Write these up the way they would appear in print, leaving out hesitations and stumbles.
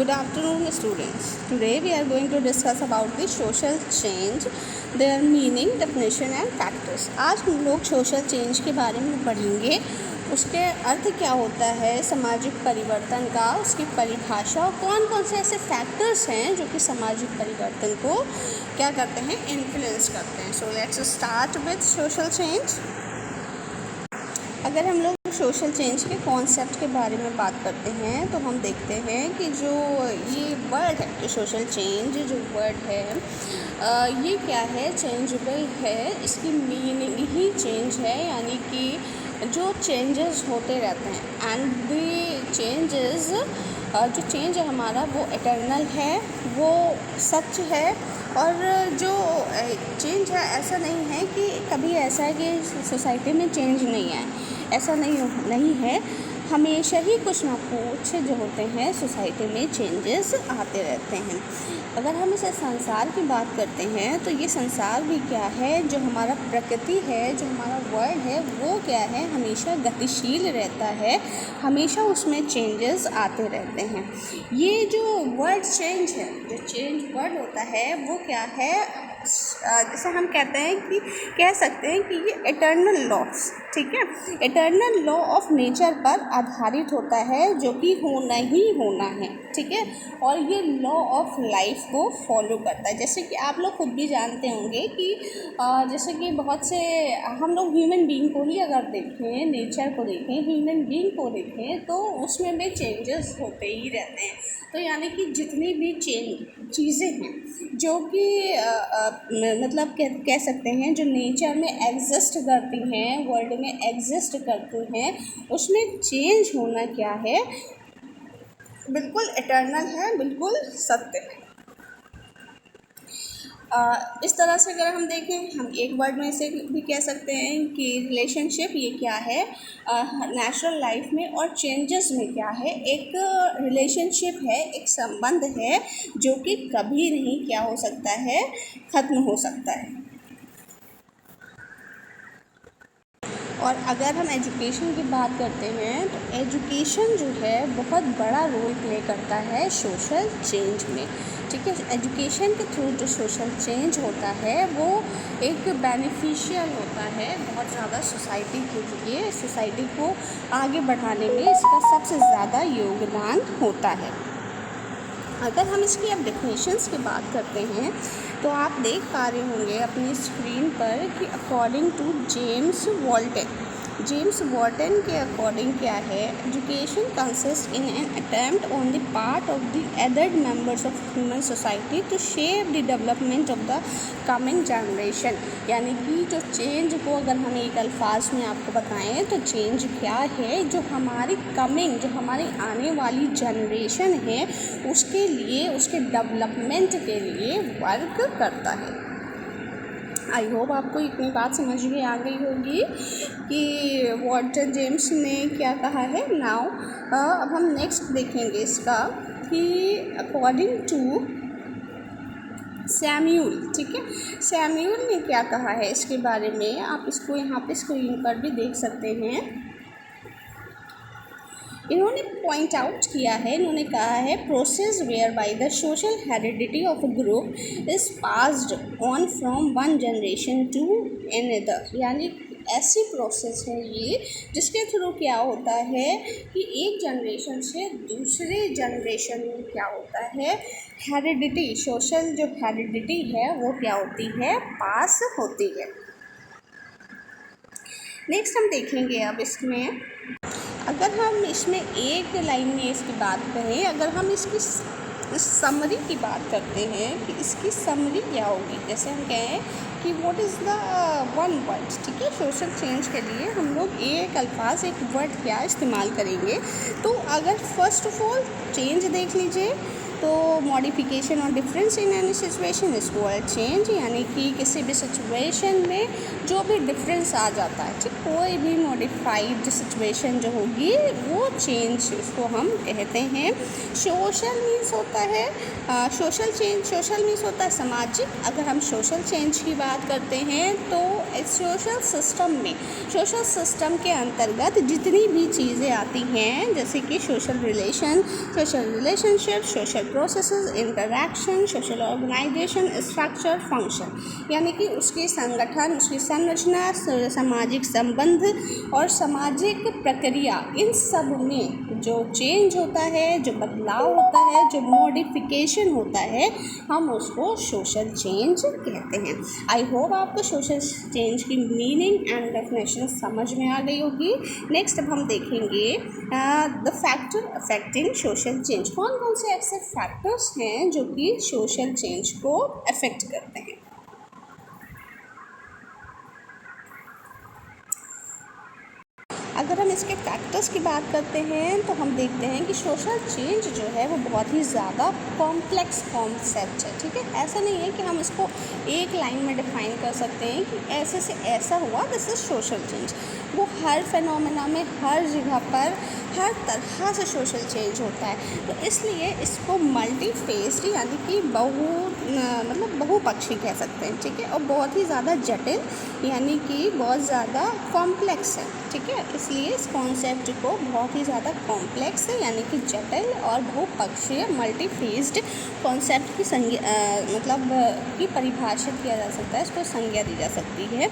Good afternoon, students. Today we are going to discuss about the social change, their meaning, definition and factors. आज हम लोग social change के बारे में पढ़ेंगे, उसके अर्थ क्या होता है, सामाजिक परिवर्तन का, उसकी परिभाषा और कौन कौन से ऐसे फैक्टर्स हैं जो कि सामाजिक परिवर्तन को क्या करते हैं, इन्फ्लुएंस करते हैं. So let's start with social change. अगर हम लोग सोशल चेंज के कॉन्सेप्ट के बारे में बात करते हैं तो हम देखते हैं कि जो ये वर्ड है, जो सोशल चेंज जो वर्ड है, ये क्या है, चेंजेबल है. इसकी मीनिंग ही चेंज है, यानी कि जो चेंजेस होते रहते हैं. एंड द चेंजेस, जो चेंज है हमारा वो इटर्नल है, वो सच है. और जो चेंज है ऐसा नहीं है कि कभी ऐसा है कि सोसाइटी में चेंज नहीं है, ऐसा नहीं है. हमेशा ही कुछ ना कुछ जो होते हैं सोसाइटी में चेंजेस आते रहते हैं. अगर हम इसे संसार की बात करते हैं तो ये संसार भी क्या है, जो हमारा प्रकृति है, जो हमारा वर्ल्ड है, वो क्या है, हमेशा गतिशील रहता है, हमेशा उसमें चेंजेस आते रहते हैं. ये जो वर्ड चेंज है, जो चेंज वर्ड होता है वो क्या है, जैसे हम कहते हैं कि कह सकते हैं कि ये इटर्नल लॉस, ठीक है, इटर्नल लॉ ऑफ नेचर पर आधारित होता है, जो कि होना ही होना है, ठीक है. और ये लॉ ऑफ लाइफ को फॉलो करता है. जैसे कि आप लोग खुद भी जानते होंगे कि जैसे कि बहुत से हम लोग ह्यूमन बीइंग को ही अगर देखें, नेचर को देखें, ह्यूमन बीइंग को देखें, तो उसमें भी चेंजेस होते ही रहते हैं. तो यानी कि जितनी भी चीज़ें हैं जो कि मतलब कह सकते हैं जो नेचर में एग्जिस्ट करती हैं, वर्ल्ड में एग्जिस्ट करती हैं, उसमें चेंज होना क्या है, बिल्कुल इटर्नल है, बिल्कुल सत्य है. इस तरह से अगर हम देखें, हम एक वर्ड में से भी कह सकते हैं कि रिलेशनशिप ये क्या है नेचुरल लाइफ में और चेंजेस में क्या है. एक रिलेशनशिप है, एक संबंध है जो कि कभी नहीं क्या हो सकता है, ख़त्म हो सकता है. और अगर हम एजुकेशन की बात करते हैं तो एजुकेशन जो है बहुत बड़ा रोल प्ले करता है सोशल चेंज में, ठीक है. एजुकेशन के थ्रू जो सोशल चेंज होता है वो एक बेनिफिशियल होता है बहुत ज़्यादा सोसाइटी के लिए. सोसाइटी को आगे बढ़ाने में इसका सबसे ज़्यादा योगदान होता है. अगर हम इसकी अब डेफिनेशंस की बात करते हैं तो आप देख पा रहे होंगे अपनी स्क्रीन पर कि अकॉर्डिंग टू जेम्स वॉल्टन के अकॉर्डिंग क्या है, education consist in an attempt on the part of the other members of human society to shape the development of the coming generation. यानी कि जो चेंज को अगर हम एक अल्फाज में आपको बताएं तो चेंज क्या है, जो हमारी कमिंग, जो हमारी आने वाली जनरेशन है उसके लिए, उसके डेवलपमेंट के लिए वर्क करता है. आई होप आपको इतनी बात समझ में आ गई होगी कि वॉल्टर जेम्स ने क्या कहा है. नाउ अब हम नेक्स्ट देखेंगे इसका कि अकॉर्डिंग टू सैम्यूल, ठीक है, सैम्यूल ने क्या कहा है इसके बारे में, आप इसको यहाँ पे स्क्रीन पर भी देख सकते हैं. इन्होंने पॉइंट आउट किया है, इन्होंने कहा है process whereby the social heredity of a group is passed on from one generation to another. यानी ऐसी प्रोसेस है ये जिसके थ्रू क्या होता है कि एक जनरेशन से दूसरे जनरेशन में क्या होता है, हेरिडिटी, सोशल जो हेरिडिटी है वो क्या होती है, पास होती है. नेक्स्ट हम देखेंगे अब इसमें, अगर हम इसमें एक लाइन में इसकी बात करें, अगर हम इसकी समरी की बात करते हैं कि इसकी समरी क्या होगी, जैसे हम कहें कि what is the one word, ठीक है, सोशल चेंज के लिए हम लोग एक अल्फाज, एक वर्ड क्या इस्तेमाल करेंगे. तो अगर फर्स्ट ऑफ ऑल चेंज देख लीजिए तो मॉडिफिकेशन और difference in any situation is called change, यानी कि किसी भी सिचुएशन में जो भी डिफरेंस आ जाता है, ठीक, कोई भी मॉडिफाइड सिचुएशन जो होगी वो चेंज उसको हम कहते हैं। सोशल मीन्स होता है सोशल चेंज, सोशल मीन्स होता है सामाजिक। अगर हम सोशल चेंज की बात करते हैं तो सोशल सिस्टम में, सोशल सिस्टम के अंतर्गत जितनी भी चीज़ें आती हैं, जैसे कि social relation, social relationship, social processes, interaction, social organisation, structure, function, यानी कि उसके संगठन, उसकी संरचना, सामाजिक संबंध और सामाजिक प्रक्रिया, इन सब में जो चेंज होता है, जो बदलाव होता है, जो मॉडिफिकेशन होता है, हम उसको सोशल चेंज कहते हैं। आई होप आपको सोशल चेंज की मीनिंग एंड डेफिनेशन समझ में आ गई होगी। नेक्स्ट अब हम देखेंगे the factor affecting social change. कौन कौन से ऐसे फैक्टर्स हैं जो कि सोशल चेंज को अफेक्ट करते हैं। अगर हम इसके फैक्टर्स की बात करते हैं तो हम देखते हैं कि सोशल चेंज जो है वो बहुत ही ज़्यादा कॉम्प्लेक्स कॉन्सेप्ट है, ठीक है। ऐसा नहीं है कि हम इसको एक लाइन में डिफाइन कर सकते हैं कि ऐसे से ऐसा हुआ, दिस इज सोशल चेंज। वो हर फिनोमेना में, हर जगह पर, हर तरह से सोशल चेंज होता है। तो इसलिए इसको मल्टी फेस्ड यानी कि बहुपक्षी कह सकते हैं, ठीक है। और बहुत ही ज़्यादा जटिल यानी कि बहुत ज़्यादा कॉम्प्लेक्स है, ठीक है। इसलिए इस कॉन्सेप्ट को बहुत ही ज़्यादा कॉम्प्लेक्स है यानी कि जटिल और बहुपक्षीय मल्टी फेस्ड कॉन्सेप्ट की की परिभाषित किया जा सकता है, इसको संज्ञा दी जा सकती है।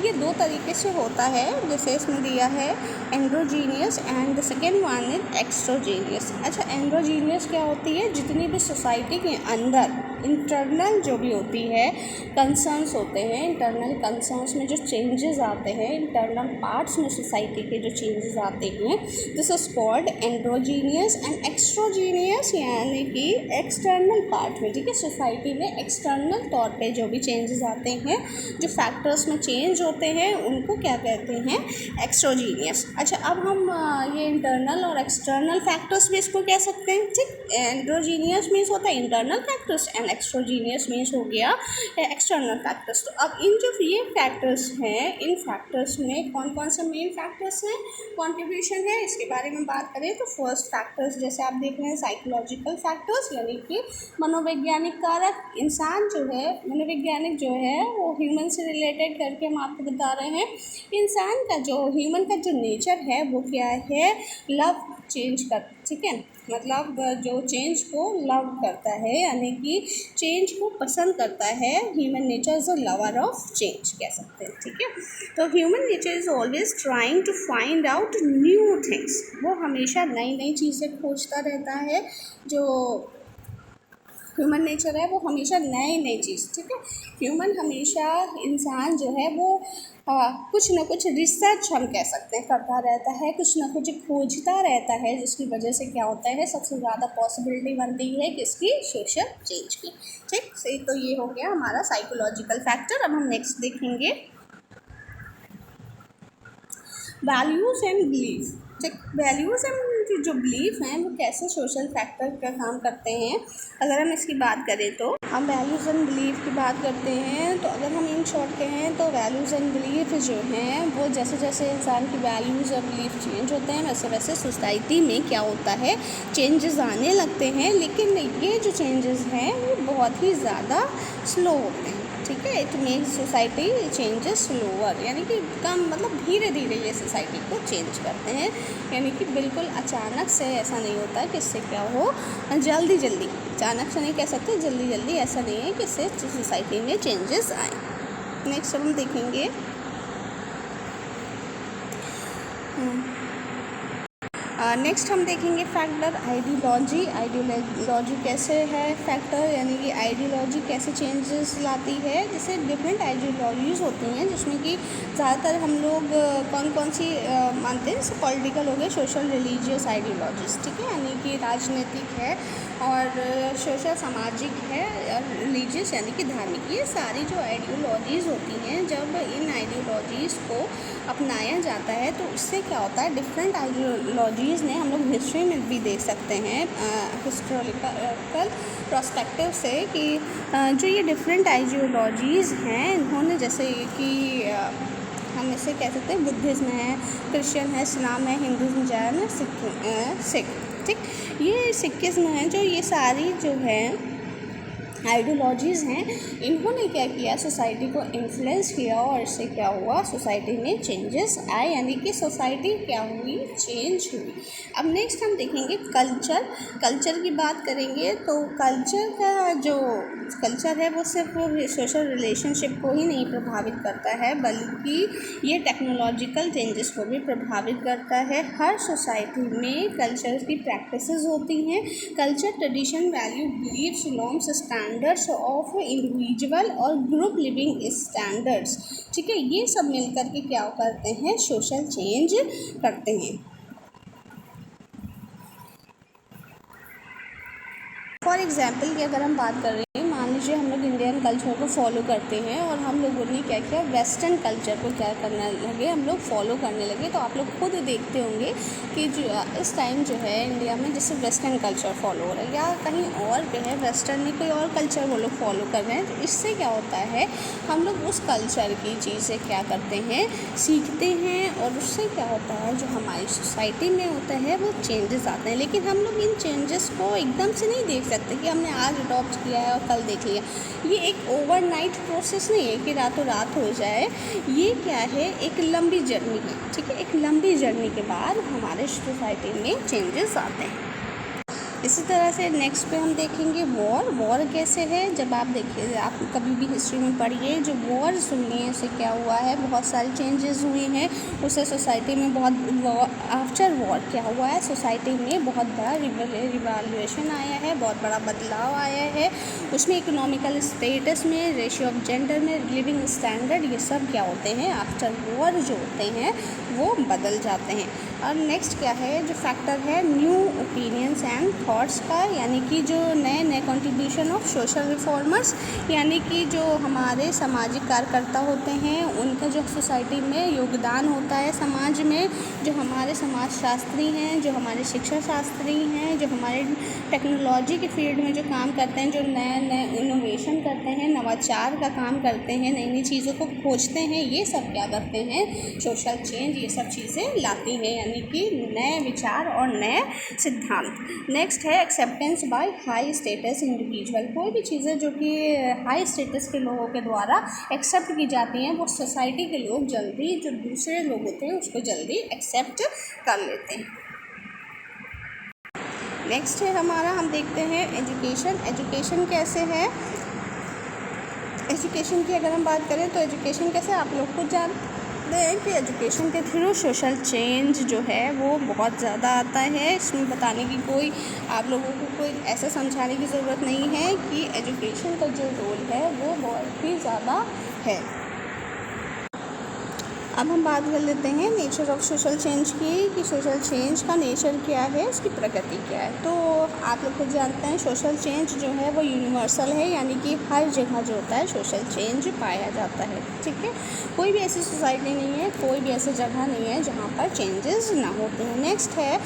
ये दो तरीके से होता है, जैसे इसमें दिया है endogenous and the second one is exogenous. अच्छा, एंड्रोजीनियस क्या होती है, जितनी भी सोसाइटी के अंदर इंटरनल जो भी होती है कंसर्न्स होते हैं, इंटरनल कंसर्न्स में जो चेंजेस आते हैं, इंटरनल पार्ट्स में सोसाइटी के जो चेंजेस आते हैं, दिस इज कॉल्ड एंड्रोजीनियस। एंड एक्सट्रोजीनियस यानी कि एक्सटर्नल पार्ट में, ठीक है, सोसाइटी में एक्सटर्नल तौर पे जो भी चेंजेस आते हैं, जो फैक्टर्स में चेंज होते हैं, उनको क्या कहते हैं, एक्सट्रोजीनियस। अच्छा, अब हम ये इंटरनल और एक्सटर्नल फैक्टर्स भी इसको कह सकते हैं, ठीक। एंड्रोजीनियस मीन्स होता है इंटरनल फैक्टर्स एंड एक्सट्रोजीनियस मीन्स हो गया एक्सटर्नल फैक्टर्स। तो अब इन जो ये फैक्टर्स हैं, इन फैक्टर्स में कौन कौन से मेन फैक्टर्स हैं, कंट्रीब्यूशन है, इसके बारे में बात करें तो फर्स्ट फैक्टर्स जैसे आप देख रहे हैं साइकोलॉजिकल फैक्टर्स यानी कि मनोवैज्ञानिक कारक। इंसान जो है, मनोवैज्ञानिक जो है वो ह्यूमन से रिलेटेड करके हम आपको बता रहे हैं। इंसान का जो ह्यूमन का जो नेचर है वो क्या है, लव चेंज कर, ठीक है, मतलब जो चेंज को लव करता है यानी कि चेंज को पसंद करता है। Human nature is a lover of change कह सकते हैं, ठीक है। तो human nature is always trying to find out new things, वो हमेशा नई नई चीज़ें खोजता रहता है। जो ह्यूमन नेचर है वो हमेशा नई नई चीज़, ठीक है। ह्यूमन हमेशा, इंसान जो है वो कुछ ना कुछ रिसर्च हम कह सकते हैं करता रहता है, कुछ ना कुछ खोजता रहता है, जिसकी वजह से क्या होता है, सबसे ज़्यादा पॉसिबिलिटी बनती है किसकी, सोशल चेंज की, ठीक। सही, तो ये हो गया हमारा साइकोलॉजिकल फैक्टर। अब हम नेक्स्ट देखेंगे वैल्यूज़ एंड बिलीफ, ठीक। वैल्यूज़ एंड जो बिलीफ हैं वो कैसे सोशल फैक्टर का काम करते हैं। अगर हम इसकी बात करें तो हम वैल्यूज़ एंड बिलीफ की बात करते हैं, तो अगर हम इन शॉर्ट कहें तो वैल्यूज़ एंड बिलीफ जो हैं वो जैसे जैसे इंसान की वैल्यूज़ और बिलीफ चेंज होते हैं वैसे वैसे सोसाइटी में क्या होता है, चेंजेस आने लगते हैं। लेकिन ये जो चेंजेस हैं वो बहुत ही ज़्यादा स्लो होते हैं, ठीक है। It makes society changes slower, यानी कि कम, मतलब धीरे धीरे ये सोसाइटी को चेंज करते हैं, यानी कि बिल्कुल अचानक से ऐसा नहीं होता कि इससे क्या हो, जल्दी जल्दी, अचानक से नहीं कह सकते, जल्दी जल्दी ऐसा नहीं है कि इससे सोसाइटी में चेंजेस आए। नेक्स्ट हम देखेंगे नेक्स्ट हम देखेंगे फैक्टर आइडियोलॉजी। आइडियोलॉजी कैसे है फैक्टर, यानी कि आइडियोलॉजी कैसे चेंजेस लाती है। जैसे डिफरेंट आइडियोलॉजीज़ होती हैं जिसमें कि ज़्यादातर हम लोग कौन कौन सी मानते हैं, जैसे पॉलिटिकल हो गए, सोशल, रिलीजियस आइडियोलॉजीज़, ठीक है, यानी कि राजनीतिक है और सोशल सामाजिक है और रिलीजियस यानी कि धार्मिक। ये सारी जो आइडियोलॉजीज़ होती हैं, जब इन आइडियोलॉजीज़ को अपनाया जाता है तो इससे क्या होता है, डिफरेंट आइडियोलॉजीज़ आइडियोलॉजीज़ ने हम लोग हिस्ट्री में भी देख सकते हैं हिस्टोरिकल पर्सपेक्टिव से कि जो ये डिफरेंट आइडियोलॉजीज़ हैं इन्होंने जैसे कि हम इसे कह सकते हैं बुद्धिज़्म है, क्रिश्चियन है, इस्लाम है, हिंदुज़्म, जैन है, सिख, ठीक, ये सिखिज़्म है, जो ये सारी जो है आइडियोलॉजीज़ हैं इन्होंने क्या किया, सोसाइटी को इन्फ्लुएंस किया और इससे क्या हुआ, सोसाइटी में चेंजेस आए, यानी कि सोसाइटी क्या हुई, चेंज हुई। अब नेक्स्ट हम देखेंगे कल्चर की बात करेंगे तो कल्चर का जो कल्चर है वो सिर्फ सोशल रिलेशनशिप को ही नहीं प्रभावित करता है बल्कि ये टेक्नोलॉजिकल चेंजेस को भी प्रभावित करता है। हर सोसाइटी में कल्चर की प्रैक्टिसेस होती हैं। Culture, tradition, value, beliefs, norms, standards of individual और ग्रुप लिविंग स्टैंडर्ड्स, ठीक है, ये सब मिलकर के क्या करते हैं, सोशल चेंज करते हैं। फॉर एग्ज़ाम्पल की अगर हम बात कर रहे हैं, मान लीजिए हम लोग इंडियन कल्चर को फॉलो करते हैं और हम लोगों ने क्या किया, वेस्टर्न कल्चर को क्या करने लगे, हम लोग फॉलो करने लगे। तो आप लोग खुद देखते होंगे कि जो इस टाइम जो है इंडिया में जैसे वेस्टर्न कल्चर फॉलो हो रहा है या कहीं और पे है वेस्टर्न में कोई और कल्चर वो लोग फॉलो कर रहे हैं, तो इससे क्या होता है, हम लोग उस कल्चर की चीज़ें क्या करते हैं, सीखते हैं और उससे क्या होता है, जो हमारी सोसाइटी में होता है वो चेंजेस आते हैं। लेकिन हम लोग इन चेंजेस को एकदम से नहीं देख सकते कि हमने आज अडॉप्ट किया है और कल देख लिया। ये एक ओवरनाइट प्रोसेस नहीं है कि रातों रात हो जाए। ये क्या है, एक लंबी जर्नी है, ठीक है। एक लंबी जर्नी के बाद हमारे सोसाइटी में चेंजेस आते हैं। इसी तरह से नेक्स्ट पे हम देखेंगे वॉर कैसे है। जब आप देखिए, आप कभी भी हिस्ट्री में पढ़िए, जो वॉर सुनिए इससे क्या हुआ है, बहुत सारी चेंजेस हुए हैं। उससे सोसाइटी में बहुत आफ्टर वॉर क्या हुआ है, सोसाइटी में बहुत बड़ा रिवॉल्यूशन आया है, बहुत बड़ा बदलाव आया है। उसमें इकोनॉमिकल स्टेटस में, रेशियो ऑफ जेंडर में, लिविंग स्टैंडर्ड, ये सब क्या होते हैं, आफ्टर वॉर जो होते हैं वो बदल जाते हैं। और नेक्स्ट क्या है, जो फैक्टर है न्यू ओपिनियंस एंड थॉट्स का, यानी कि जो नए कंट्रीब्यूशन ऑफ सोशल रिफॉर्मर्स, यानी कि जो हमारे सामाजिक कार्यकर्ता होते हैं उनका जो सोसाइटी में योगदान होता है समाज में, जो हमारे समाजशास्त्री हैं, जो हमारे शिक्षा शास्त्री हैं, जो हमारे टेक्नोलॉजी के फील्ड में जो काम करते हैं, जो नए इनोवेशन करते हैं, नवाचार का काम करते हैं, नई नई चीज़ों को खोजते हैं, ये सब क्या करते हैं, सोशल चेंज, ये सब चीज़ें लाती हैं, यानी कि नए विचार और नए सिद्धांत। नेक्स्ट है acceptance by high status individual. कोई भी चीज़ें जो कि हाई स्टेटस के लोगों के द्वारा एक्सेप्ट की जाती हैं, वो सोसाइटी के लोग जल्दी, जो दूसरे लोग होते हैं उसको जल्दी एक्सेप्ट कर लेते हैं। नेक्स्ट है हमारा, हम देखते हैं एजुकेशन कैसे है। एजुकेशन की अगर हम बात करें तो एजुकेशन कैसे, आप लोग को जानते हैं कि एजुकेशन के थ्रू सोशल चेंज जो है वो बहुत ज़्यादा आता है। इसमें बताने की कोई, आप लोगों को कोई ऐसा समझाने की ज़रूरत नहीं है कि एजुकेशन का जो रोल है वो बहुत ही ज़्यादा है। अब हम बात कर लेते हैं नेचर ऑफ सोशल चेंज की, कि सोशल चेंज का नेचर क्या है, उसकी प्रकृति क्या है। तो आप लोग खुद जानते हैं सोशल चेंज जो है वो यूनिवर्सल है, यानी कि हर जगह जो होता है सोशल चेंज पाया जाता है, ठीक है। कोई भी ऐसी सोसाइटी नहीं है, कोई भी ऐसी जगह नहीं है जहाँ पर चेंजेस ना होते हैं। नेक्स्ट है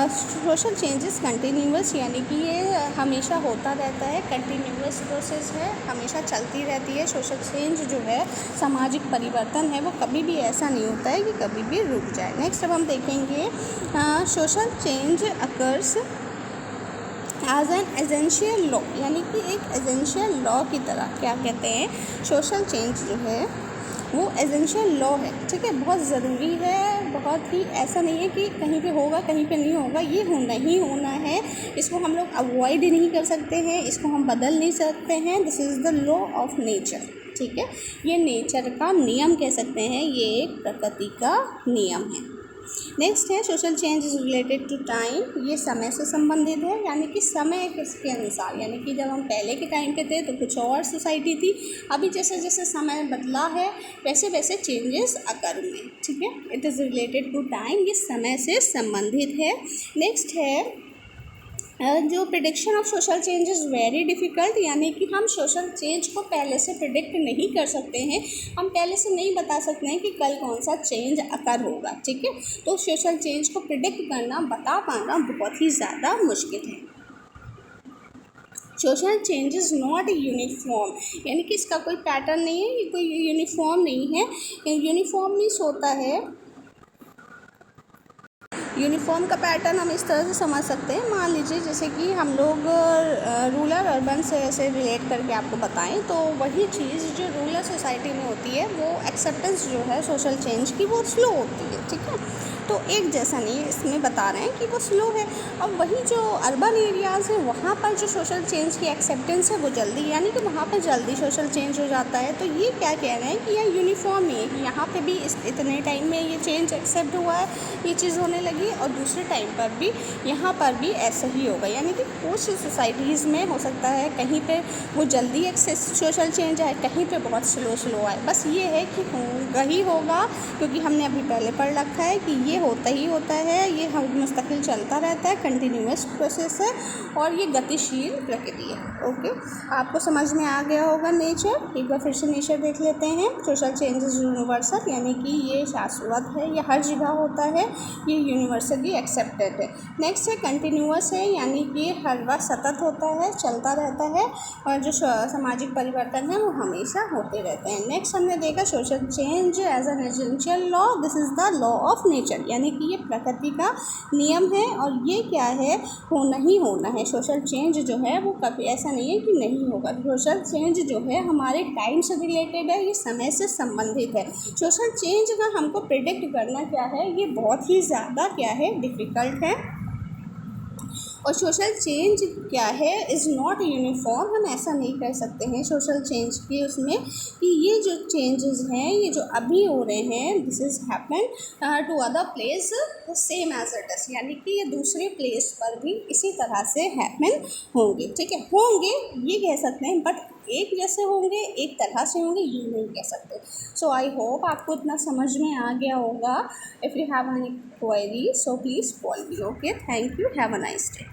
सोशल चेंजेस कंटिन्यूअस, यानी कि ये हमेशा होता रहता है, कंटिन्यूअस प्रोसेस है, हमेशा चलती रहती है। सोशल चेंज जो है, सामाजिक परिवर्तन है, वो कभी भी ऐसा नहीं होता है कि कभी भी रुक जाए। नेक्स्ट अब हम देखेंगे social change occurs as an essential law, यानी कि एक एसेंशियल लॉ की तरह। क्या कहते हैं, सोशल चेंज जो है वो एसेंशियल लॉ है, ठीक है, बहुत ज़रूरी है, बहुत ही ऐसा नहीं है कि कहीं पे होगा कहीं पे नहीं होगा, ये होना ही होना है। इसको हम लोग अवॉइड नहीं कर सकते हैं, इसको हम बदल नहीं सकते हैं। This is the law of nature, ठीक है, ये नेचर का नियम कह सकते हैं, ये एक प्रकृति का नियम है। नेक्स्ट है social change is related to time, ये समय से संबंधित है, यानी कि समय किसके अनुसार, यानी कि जब हम पहले के टाइम पे थे तो कुछ और सोसाइटी थी, अभी जैसे जैसे समय बदला है वैसे वैसे चेंजेस अकर हुए, ठीक है। It is related to time, ये समय से संबंधित है। नेक्स्ट है जो prediction of social change is very difficult, यानी कि हम सोशल चेंज को पहले से प्रिडिक्ट नहीं कर सकते हैं, हम पहले से नहीं बता सकते हैं कि कल कौन सा चेंज अकर होगा, ठीक है। तो सोशल चेंज को प्रिडिक्ट करना, बता पाना बहुत ही ज़्यादा मुश्किल है। Social change is not uniform, यानी कि इसका कोई पैटर्न नहीं है, ये कोई यूनिफॉर्म नहीं है। यूनिफॉर्म मीन्स होता है, यूनिफॉर्म का पैटर्न हम इस तरह से समझ सकते हैं। मान लीजिए जैसे कि हम लोग रूरल अर्बन से ऐसे रिलेट करके आपको बताएं, तो वही चीज़ जो रूरल सोसाइटी में होती है वो एक्सेप्टेंस जो है सोशल चेंज की वो स्लो होती है, ठीक है। तो एक जैसा नहीं, इसमें बता रहे हैं कि वो स्लो है। अब वही जो अर्बन एरियाज़ हैं वहाँ पर जो सोशल चेंज की एक्सेप्टेंस है वो जल्दी, यानी कि वहाँ पर जल्दी सोशल चेंज हो जाता है। तो ये क्या कह रहे हैं कि यह यूनिफॉर्म नहीं है कि यहाँ पे भी इतने टाइम में ये चेंज एक्सेप्ट हुआ है, ये चीज़ होने लगी, और दूसरे टाइम पर भी यहाँ पर भी ऐसा ही होगा। यानी कि कुछ सोसाइटीज़ में हो सकता है कहीं पे वो जल्दी एक्सेस सोशल चेंज आए, कहीं पे बहुत स्लो आए। बस ये है कि होगा ही होगा, क्योंकि हमने अभी पहले पढ़ रखा है कि ये होता ही होता है, ये हम मुस्तकिल चलता रहता है, कंटिन्यूअस प्रोसेस है और ये गतिशील प्रकृति है। ओके, आपको समझ में आ गया होगा नेचर। एक बार फिर से नेचर देख लेते हैं। सोशल चेंजेस यूनिवर्सल, यानी कि ये शाश्वत है, ये हर जगह होता है, ये यूनिवर्सली एक्सेप्टेड है। नेक्स्ट है कंटिन्यूअस है, यानी कि हर वक्त सतत होता है, चलता रहता है, और जो सामाजिक परिवर्तन है वो हमेशा होते रहते हैं। नेक्स्ट हमने देखा social change as an essential law, this is the law of nature, यानी कि ये प्रकृति का नियम है और ये क्या है, होना ही होना है। सोशल चेंज जो है वो कभी ऐसा नहीं है कि नहीं होगा। सोशल चेंज जो है हमारे टाइम से रिलेटेड है, ये समय से संबंधित है। सोशल चेंज का हमको प्रिडिक्ट करना क्या है, ये बहुत ही ज़्यादा क्या है, डिफ़िकल्ट है। और सोशल चेंज क्या है, इज़ नॉट यूनिफॉर्म, हम ऐसा नहीं कर सकते हैं सोशल चेंज की उसमें कि ये जो चेंजेस हैं, ये जो अभी हो रहे हैं, this is happen to other place same as it is, यानी कि ये दूसरे प्लेस पर भी इसी तरह से हैपन होंगे, ठीक है। होंगे ये कह सकते हैं, बट एक जैसे होंगे, एक तरह से होंगे, ये नहीं कह सकते। सो आई होप आपको इतना समझ में आ गया होगा। If you have any query so please call me. Okay, thank you, have a nice day.